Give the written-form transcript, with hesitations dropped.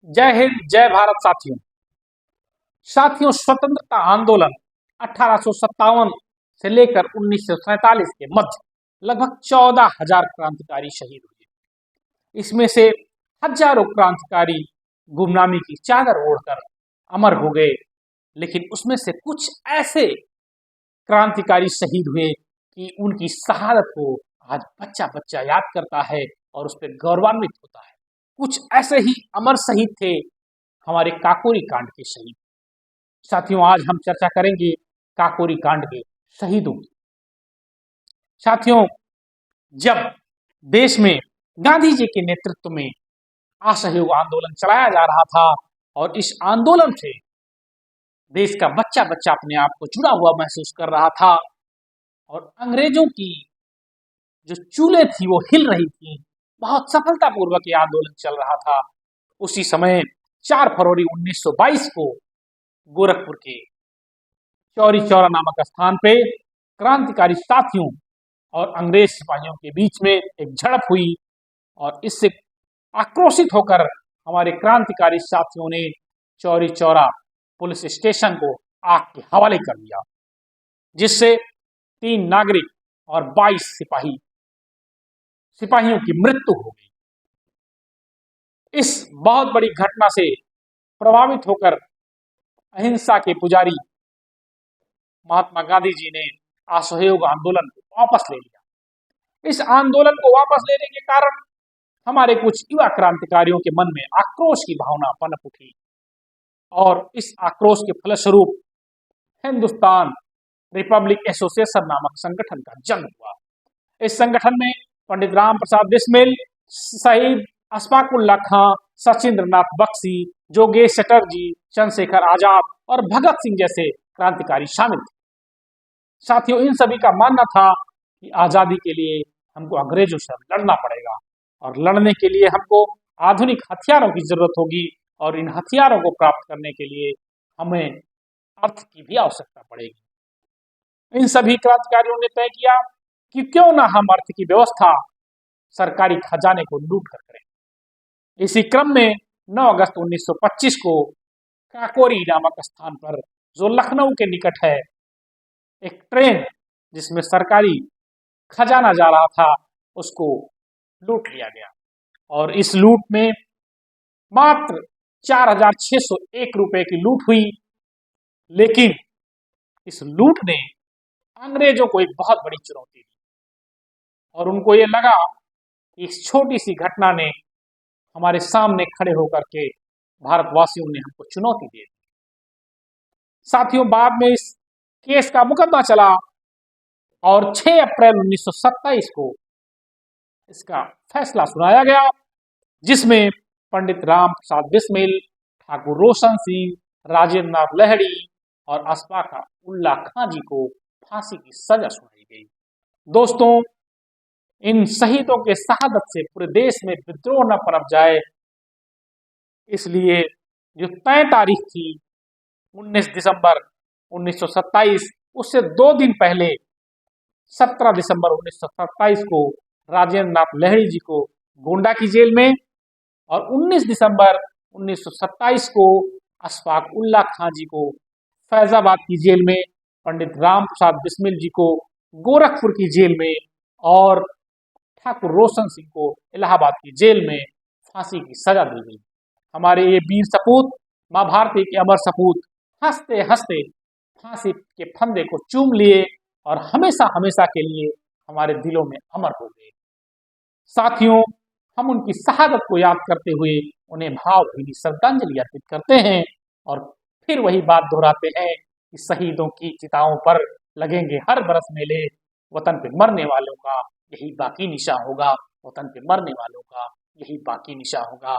जय हिंद, जय भारत। साथियों, स्वतंत्रता आंदोलन 1857 से लेकर 1947 के मध्य लगभग 14,000 क्रांतिकारी शहीद हुए। इसमें से हजारों क्रांतिकारी गुमनामी की चादर ओढ़कर अमर हो गए, लेकिन उसमें से कुछ ऐसे क्रांतिकारी शहीद हुए कि उनकी शहादत को आज बच्चा बच्चा याद करता है और उस पर गौरवान्वित होता है। कुछ ऐसे ही अमर शहीद थे हमारे काकोरी कांड के शहीद। साथियों, आज हम चर्चा करेंगे काकोरी कांड के शहीदों की। साथियों, जब देश में गांधी जी के नेतृत्व में असहयोग आंदोलन चलाया जा रहा था और इस आंदोलन से देश का बच्चा बच्चा अपने आप को जुड़ा हुआ महसूस कर रहा था और अंग्रेजों की जो चूल्हे थी वो हिल रही थी, बहुत सफलतापूर्वक ये आंदोलन चल रहा था। उसी समय 4 फरवरी 1922 को गोरखपुर के चौरी चौरा नामक स्थान पे क्रांतिकारी साथियों और अंग्रेज सिपाहियों के बीच में एक झड़प हुई और इससे आक्रोशित होकर हमारे क्रांतिकारी साथियों ने चौरी चौरा पुलिस स्टेशन को आग के हवाले कर दिया, जिससे 3 नागरिक और 22 सिपाहियों की मृत्यु हो गई। इस बहुत बड़ी घटना से प्रभावित होकर अहिंसा के पुजारी महात्मा गांधी जी ने असहयोग आंदोलन को वापस ले लिया। इस आंदोलन को वापस लेने के कारण हमारे कुछ युवा क्रांतिकारियों के मन में आक्रोश की भावना पनप उठी और इस आक्रोश के फलस्वरूप हिंदुस्तान रिपब्लिक एसोसिएशन नामक संगठन का जन्म हुआ। इस संगठन में पंडित राम प्रसाद बिस्मिल, शहीद अशफाक उल्लाह खां, सचिंद्र नाथ बख्शी, जोगेश चटर्जी, चंद्रशेखर आजाद और भगत सिंह जैसे क्रांतिकारी शामिल थे। साथियों, इन सभी का मानना था कि आजादी के लिए हमको अंग्रेजों से लड़ना पड़ेगा और लड़ने के लिए हमको आधुनिक हथियारों की जरूरत होगी और इन हथियारों को प्राप्त करने के लिए हमें अर्थ की भी आवश्यकता पड़ेगी। इन सभी क्रांतिकारियों ने तय किया कि क्यों ना हम अर्थ की व्यवस्था सरकारी खजाने को लूट कर करें। इसी क्रम में 9 अगस्त 1925 को काकोरी नामक स्थान पर, जो लखनऊ के निकट है, एक ट्रेन जिसमें सरकारी खजाना जा रहा था उसको लूट लिया गया और इस लूट में मात्र 4,601 रुपए की लूट हुई। लेकिन इस लूट ने अंग्रेजों को एक बहुत बड़ी चुनौती दी और उनको ये लगा कि इस छोटी सी घटना ने हमारे सामने खड़े होकर के भारतवासियों ने हमको चुनौती दे दी। साथियों, बाद में इस केस का मुकदमा चला और 6 अप्रैल 1927 को इसका फैसला सुनाया गया, जिसमें पंडित राम प्रसाद बिस्मिल, ठाकुर रोशन सिंह, राजेंद्र नाथ लहड़ी और अशफाक उल्लाह खां जी को फांसी की सजा सुनाई गई। दोस्तों, इन शहीदों के शहादत से पूरे देश में विद्रोह न पनप जाए, इसलिए जो तय तारीख थी 19 दिसंबर 1927, उससे 2 दिन पहले 17 दिसंबर 1927 को राजेंद्र नाथ लहड़ी जी को गोंडा की जेल में और 19 दिसंबर 1927 को अशफाक उल्लाह खां जी को फैजाबाद की जेल में, पंडित राम प्रसाद बिस्मिल जी को गोरखपुर की जेल में और ठाकुर रोशन सिंह को इलाहाबाद की जेल में फांसी की सजा दी गई। हमारे ये वीर सपूत, मां भारती के अमर सपूत हंसते हंसते फांसी के फंदे को चूम लिए और हमेशा हमेशा के लिए हमारे दिलों में अमर हो गए। साथियों, हम उनकी शहादत को याद करते हुए उन्हें भावभीनी श्रद्धांजलि अर्पित करते हैं और फिर वही बात दोहराते हैं कि शहीदों की चिताओं पर लगेंगे हर बरस मेले, वतन पे मरने वालों का यही बाकी निशा होगा, वतन पे मरने वालों का यही बाकी निशा होगा।